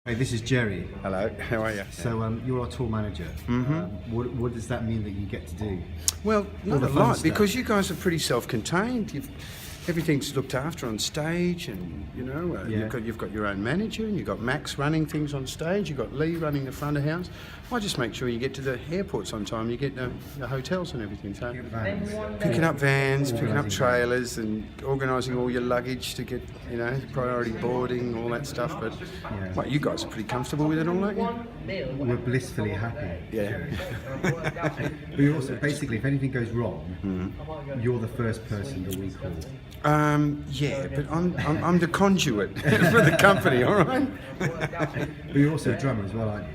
Hey, this is Jerry. Hello, how are you? So you're our tour manager. What does that mean that you get to do? Well, not the a fun lot, stuff. because you guys are pretty self-contained. Everything's looked after on stage, and you've got your own manager, and you've got Max running things on stage. You've got Lee running the front of house. I just make sure you get to the airports on time. You get the hotels and everything. So picking up vans, picking up trailers, and organising all your luggage to get priority boarding, all that stuff. But well, you guys are pretty comfortable with it all, aren't you? We're blissfully happy. Yeah. But you're also, basically, if anything goes wrong, you're the first person that we call. But I'm the conduit for the company, all right? But you're also a drummer as well, aren't you?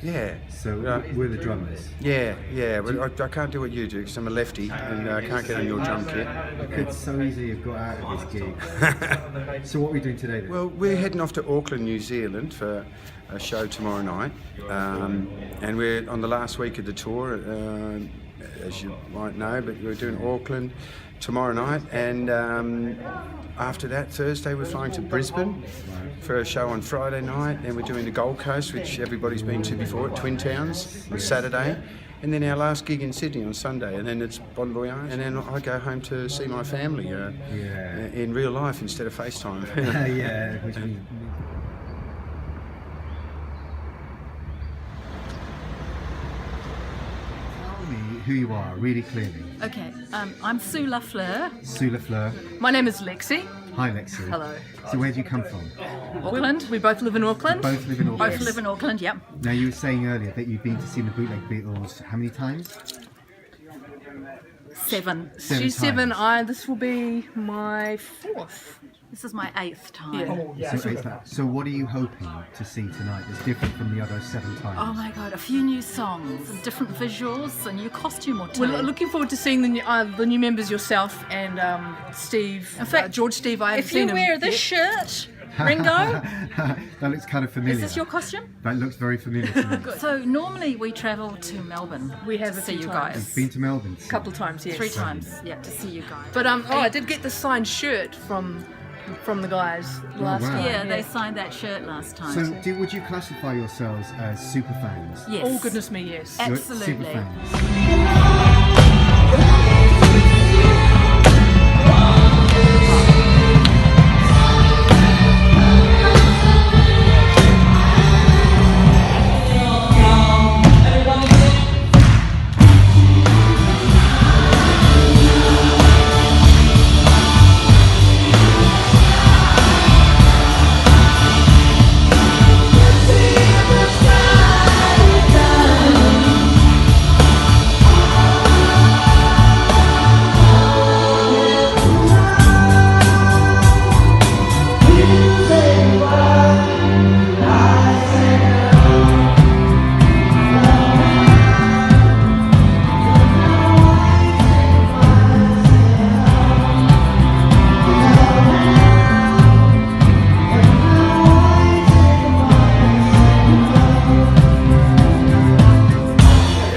Yeah. So we're the drummers. Yeah, but I can't do what you do because I'm a lefty and I can't get on your drum kit. I could so easily have got out of this gig. So what are we doing today then? Well, we're heading off to Auckland, New Zealand for a show tomorrow night, and we're on the last week of the tour, as you might know, but we're doing Auckland tomorrow night, and after that, Thursday, we're flying to Brisbane for a show on Friday night, and we're doing the Gold Coast, which everybody's been to before, at Twin Towns on Saturday, and then our last gig in Sydney on Sunday, and then it's Bon Voyage, and then I go home to see my family in real life instead of FaceTime. Yeah. Tell me who you are, really clearly. Okay, I'm Sue Lafleur. Sue Lafleur. My name is Lexi. Hi, Lexi. Hello. So where do you come from? Auckland. We both live in Auckland. Both live in Auckland. Both live in Auckland, yep. Now, you were saying earlier that you've been to see the Bootleg Beatles how many times? 7. She's times. 7. This will be my 4th. This is my 8th time. Yeah. So what are you hoping to see tonight that's different from the other 7 times? Oh my god, a few new songs, different visuals, a new costume or two. We're looking forward to seeing the new members, yourself and Steve. In fact, George Steve, I haven't if seen you him wear this shirt, Ringo, That looks kind of familiar. is this your costume? That looks very familiar to me. So normally we travel to Melbourne We have to a see few you times. guys. Been to Melbourne? a couple of times, yes. 3 times, yeah, to see you guys. But I did get the signed shirt from the guys last wow. time. yeah, they signed that shirt last time. So would you classify yourselves as super fans? yes. Oh goodness me, yes. You're Absolutely. Super fans.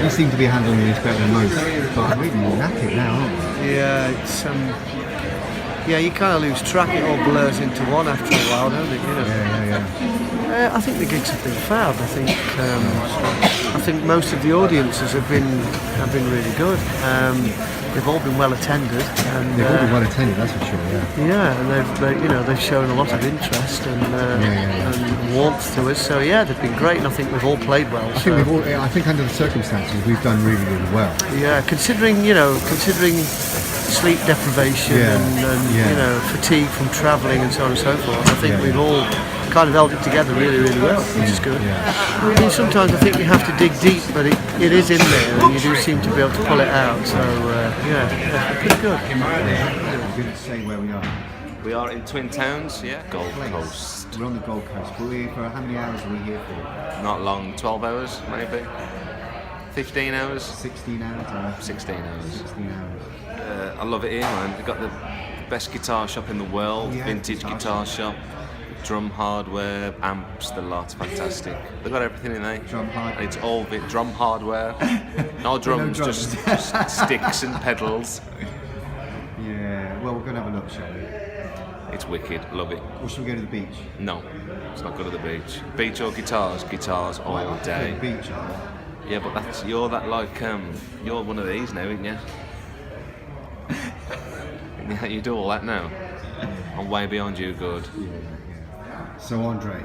You seem to be handling this better than most, but we're knackered now, aren't we? Yeah, it's you kind of lose track. It all blurs into one after a while, don't it? Yeah. I think the gigs have been fab. I think most of the audiences have been really good. They've all been well attended, and They've all been well attended, that's for sure, yeah. and they've shown a lot of interest and warmth to us. So yeah, they've been great, and I think we've all played well. I think under the circumstances, we've done really, really well. Yeah, considering sleep deprivation and fatigue from travelling and so on and so forth, I think we've all kind of held it together really, really well, which is good. I mean, sometimes I think you have to dig deep, but it is in there, and you do seem to be able to pull it out. So pretty good. I'm going to say where we are. We are in Twin Towns, Gold Coast. We're on the Gold Coast, but for how many hours are we here for? Not long, 12 hours maybe. 15 hours? 16 hours? 16 hours. 16 hours. I love it here, man. We've got the best guitar shop in the world, Yeah, vintage guitar shop. Drum hardware, amps, the lot, fantastic. They've got everything in there. Drum hardware. It's all drum hardware. No drums, drums. just sticks and pedals. Yeah, well, we're going to have a look, shall we? It's wicked. Love it. Or should we go to the beach? No, it's not good at the beach. Beach or guitars? Guitars all Right, day. The beach. Yeah, but you're you're one of these now, aren't you? Yeah, you do all that now. I'm way beyond you, good. So Andre,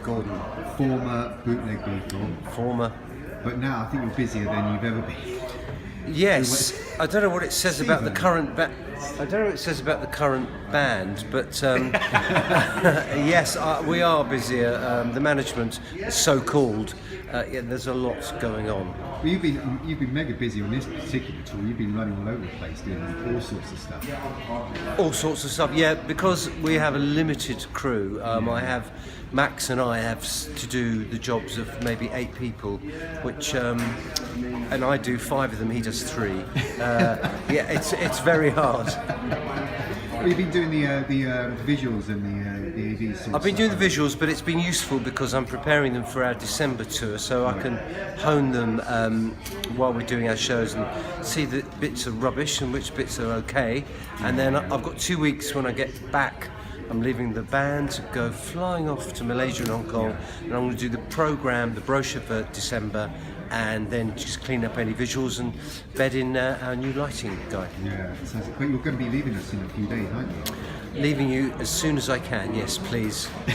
Gordon, former bootleg Beatle, Former. but now I think you're busier than you've ever been. Yes, I don't know what it says about the Stephen. current I don't know what it says about the current band, but yes, we are busier. The management, so-called, yeah, there's a lot going on. Well, you've been mega busy on this particular tour. You've been running all over the place doing all sorts of stuff. All sorts of stuff, yeah, because we have a limited crew. I have Max and I have to do the jobs of maybe 8 people, which and I do 5 of them. He does 3. Yeah, it's very hard. Well, you've been doing the visuals and the AV. I've been doing the visuals, but it's been useful because I'm preparing them for our December tour, so I can hone them while we're doing our shows and see the bits are rubbish and which bits are okay. And then I've got 2 weeks when I get back. I'm leaving the band to go flying off to Malaysia and Hong Kong, and I'm going to do the programme, the brochure for December, and then just clean up any visuals and bed in our new lighting guy. Yeah, but you're going to be leaving us in a few days, aren't you? Leaving you as soon as I can, yes, please. I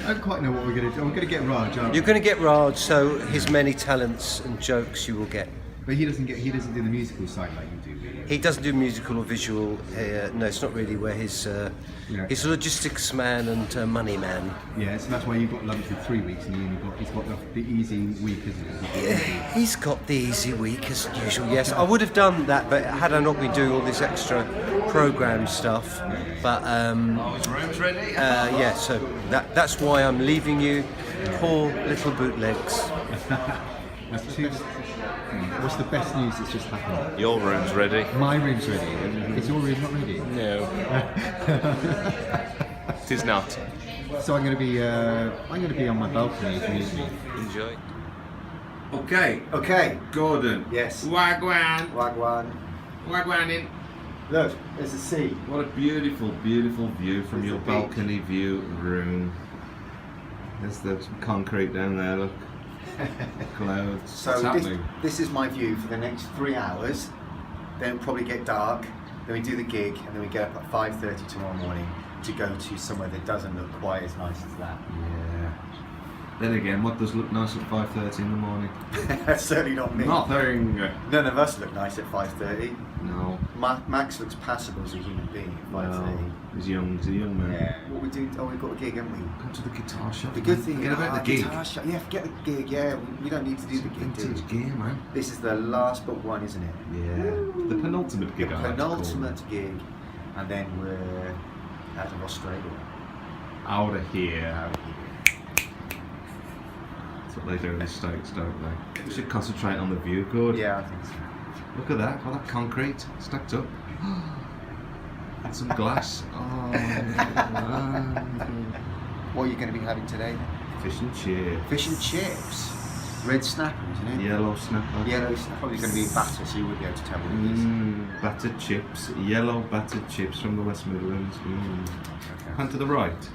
don't quite know what we're going to do. We're going to get Raj, aren't we? You're going to get Raj, so his many talents and jokes you will get. But he doesn't do the musical side like you do, really. He doesn't do musical or visual. No, it's not really where he's he's a logistics man and money man. Yeah, so that's why you've got lunch for 3 weeks and he's got the easy week, isn't it? He's got the easy week as usual. Yes, I would have done that, but had I not been doing all this extra program stuff. But yeah, so that's why I'm leaving you, poor little bootlegs. What's the best news that's just happened? Your room's ready. My room's ready. Is your room not ready? No. It is not. So I'm going to be on my balcony if you need me. Enjoy. Okay. Gordon. Yes. Wagwan. Wagwan. In. Look, there's the sea. What a beautiful, beautiful view from your beach. balcony view room. There's the concrete down there, look. Clouds. So this is my view for the next 3 hours. Then it'll probably get dark. Then we do the gig, and then we get up at 5:30 tomorrow morning to go to somewhere that doesn't look quite as nice as that. Yeah. Then again, what does look nice at 5:30 in the morning? That's certainly not me. Nothing. None of us look nice at 5:30. No. Max looks passable as a human being at 5:30. He's a young man. Yeah. What we do? Oh, we've got a gig, haven't we? Come to the guitar shop. The good thing Forget about the gig. guitar shop. Yeah, forget the gig. Yeah, we don't need to do the gig. do we? Vintage gear, man. This is the last but one, isn't it? Yeah. The penultimate gig. I like to call it. Penultimate gig, and then we're out of Australia. Out of here. Out of here. That's what they do in the States, don't they? We should concentrate on the view, good. Yeah, I think so. Look at that, all that concrete stacked up. And some glass. What are you going to be having today? Fish and chips. Fish and chips. Red snapper, isn't it? Yellow snapper. Yellow snapper. Probably going to be batter, so you would be able to tell what it is. Battered chips. Yellow battered chips from the West Midlands. Okay. And to the right.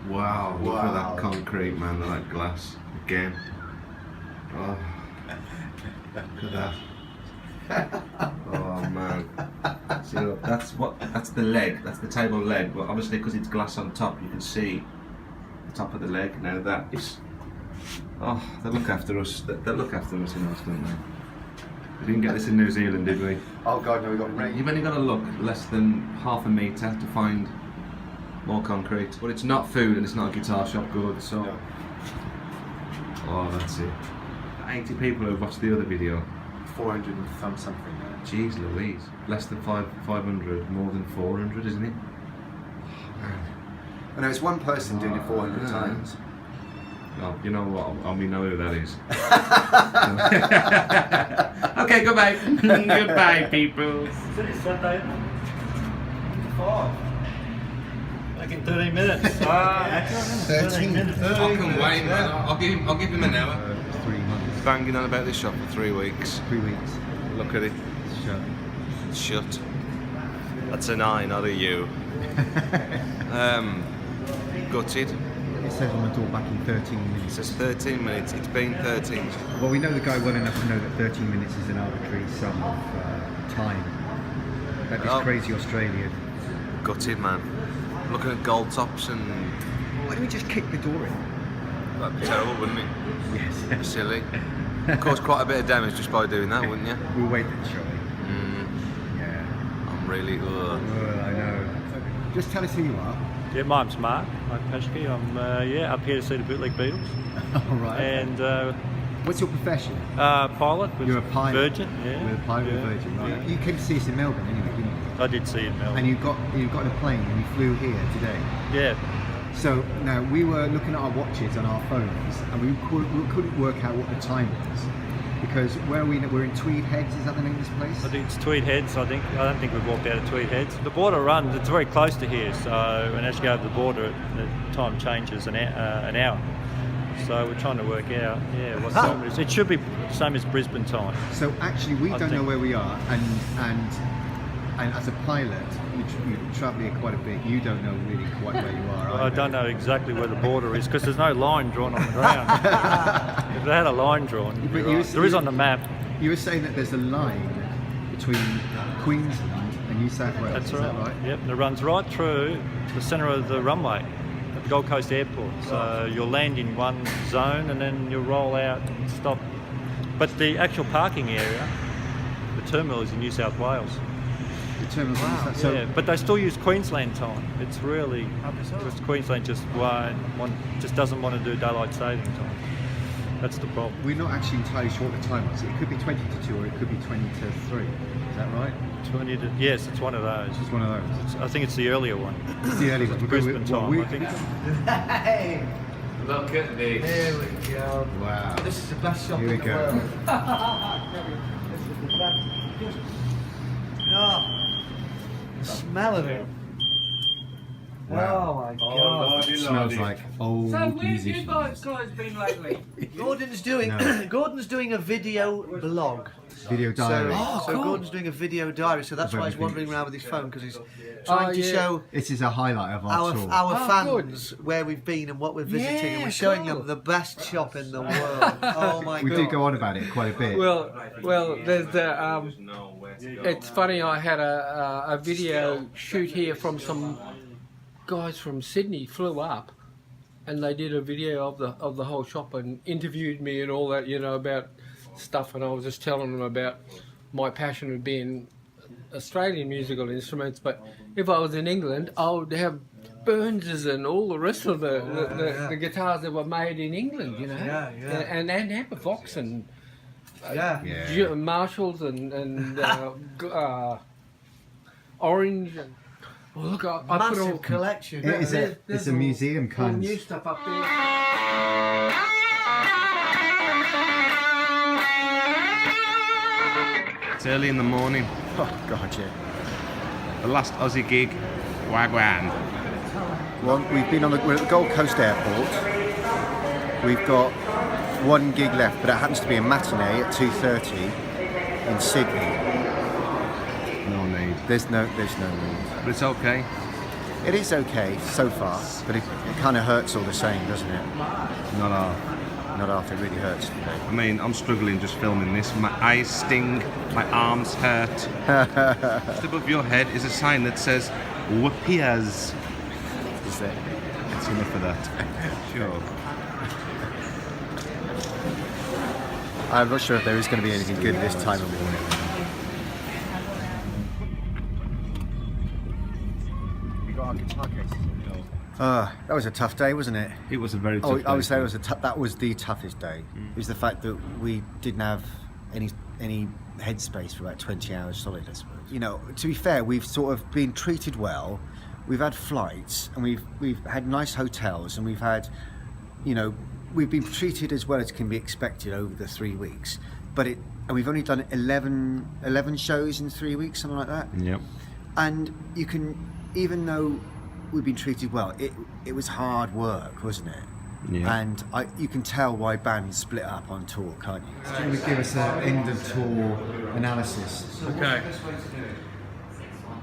Wow, look at Wow. that concrete, man, that glass. Again. Oh. Look at that. Oh man. See, look, that's the leg, that's the table leg, but obviously because it's glass on top you can see the top of the leg. Now that is, oh, they look after us, they look after us in us, don't they? We didn't get this in New Zealand, did we? Oh god, no, we got rain. You've only got to look less than half a metre to find more concrete. But it's not food and it's not a guitar shop good, so... No. Oh, that's it. 80 people who've watched the other video. 400 and something. Jeez Louise. Less than 500, more than 400, isn't it? And there was one person doing it 400 times. Oh, you know what? We know who that is. Okay, goodbye. Goodbye, people. Like in 30 minutes. 13 minutes. I can wait, man. I'll give him an hour. 3 months. Banging on about this shop for 3 weeks. 3 weeks. Look at it. Shut. It's shut. That's an I, not a U. Gutted. It says on the door back in 13 It minutes. says 13 minutes. It's been 13. Well, we know the guy well enough to know that 13 minutes is an arbitrary sum of time. That is Oh. crazy Australian. Gutted, man. Looking at gold tops and Why don't we just kick the door in? that'd be terrible, wouldn't it? Yes. Silly. Cause quite a bit of damage just by doing that, wouldn't you? We'll wait then, shall we? Yeah. I'm really. Well, I know. Just tell us who you are. Yeah, my name's Mark Pashke. I'm up here to see the Bootleg Beatles. All right. And What's your profession? pilot with You're a pilot. Virgin. Yeah. You're a pilot with yeah, Virgin, right? yeah. You came to see us in Melbourne anyway, didn't you? I did see it in Melbourne. And you got in a plane and you flew here today. Yeah. So now we were looking at our watches on our phones and we couldn't work out what the time was because where are we? We're in Tweed Heads. Is that the name of this place? I think it's Tweed Heads. I don't think we've walked out of Tweed Heads. The border runs. It's very close to here. So when as you go over the border, the time changes an hour. So we're trying to work out, what time it is. It should be the same as Brisbane time. So actually, we don't know where we are, and as a pilot, you travel here quite a bit. You don't know really quite where you are. I don't know exactly where the border is because there's no line drawn on the ground. If they had a line drawn, But there is on the map. You were saying that there's a line between Queensland and New South Wales. That's is right. that right? Yep, and it runs right through the centre of the runway at the Gold Coast Airport. So you'll land in one zone and then you'll roll out and stop. But the actual parking area, the terminal is in New South Wales. The terminal. So Yeah, but they still use Queensland time. It's really because Queensland just doesn't want to do daylight saving time. That's the problem. we're not actually entirely sure what the time was. It could be 20 to 2 or it could be 20 to 3. Is that right? Yes, it's one of those. It's one of those. I think it's the earlier one. It's the early one. Brisbane time, I think. Look at this. Here we go. Wow. This is the best shop Here we in the go. world. This is the best. Oh, the smell of it. Wow. Oh my God. It smells like old So where have you musicians. guys been lately? Gordon's doing No. Gordon's doing a video blog. Video diary. So cool. Gordon's doing a video diary, so that's Of why he's everything. wandering around with his phone because he's trying to yeah. show This is a highlight of our tour. our Oh, fans where we've been and what we're visiting, and Yeah, we're showing cool. them the best shop in the world. Oh my We God! do go on about it quite a bit. Well, there's the. It's funny. I had a video shoot here from some guys from Sydney. Flew up, and they did a video of the whole shop and interviewed me and all that. About stuff, and I was just telling them about my passion of being Australian musical instruments. But if I was in England, I would have Burns's and all the rest of the guitars that were made in England. Yeah. And Amperfox and. Yeah. Marshalls and Orange. And, well, look, I put Massive all collection. It is there's it's a all- museum all kind. new stuff up there. It's early in the morning. Oh God, yeah. The last Aussie gig. Wagwan. Well, we're at the Gold Coast Airport. We've got one gig left, but it happens to be a matinee at 2:30 in Sydney. No need. There's no need. But it's okay. It is okay so far, but it kind of hurts all the same, doesn't it? Not half. Not after it really hurts today. I mean, I'm struggling just filming this. My eyes sting, my arms hurt. Just above your head is a sign that says Whoopias. Is that? It's enough of that. Sure. I'm not sure if there is going to be anything good this time of morning. We got our guitar cases. That was a tough day, wasn't it? It was a very tough day. I would say that was the toughest day. It was the fact that we didn't have any headspace for about 20 hours solid, I suppose. To be fair, we've sort of been treated well. We've had flights and we've had nice hotels and we've had, we've been treated as well as can be expected over the 3 weeks. And we've only done 11 shows in 3 weeks, something like that. Yep. And you can, even though we've been treated well, it was hard work, wasn't it? Yeah. And you can tell why bands split up on tour, can't you? Do you want to give us an end of tour analysis? Okay.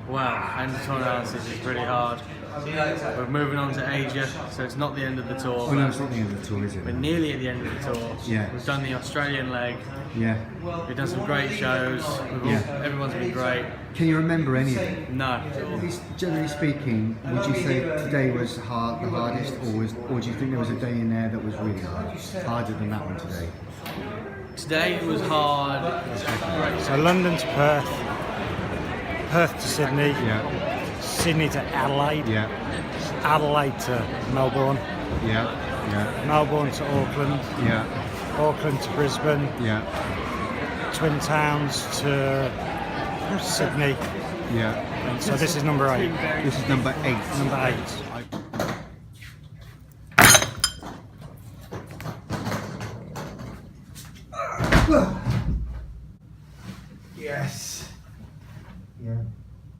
Wow, end of tour analysis is pretty hard. We're moving on to Asia, so it's not the end of the tour. Oh no, it's not the end of the tour, is it? We're nearly at the end of the tour. Yeah. We've done the Australian leg. Yeah. We've done some great shows. Everyone's been great. Can you remember any of it? No. Generally speaking, would you say today was the hardest, or do you think there was a day in there that was really hard, harder than that one today? Today it was hard. So London to Perth, Perth to Sydney, Yeah. Sydney to Adelaide, Yeah. Adelaide to Melbourne, Yeah. Yeah. Melbourne to Auckland, Yeah. Auckland to Brisbane, Yeah. Twin Towns to Sydney. Yeah. So this is number 8. This is number 8. Number 8.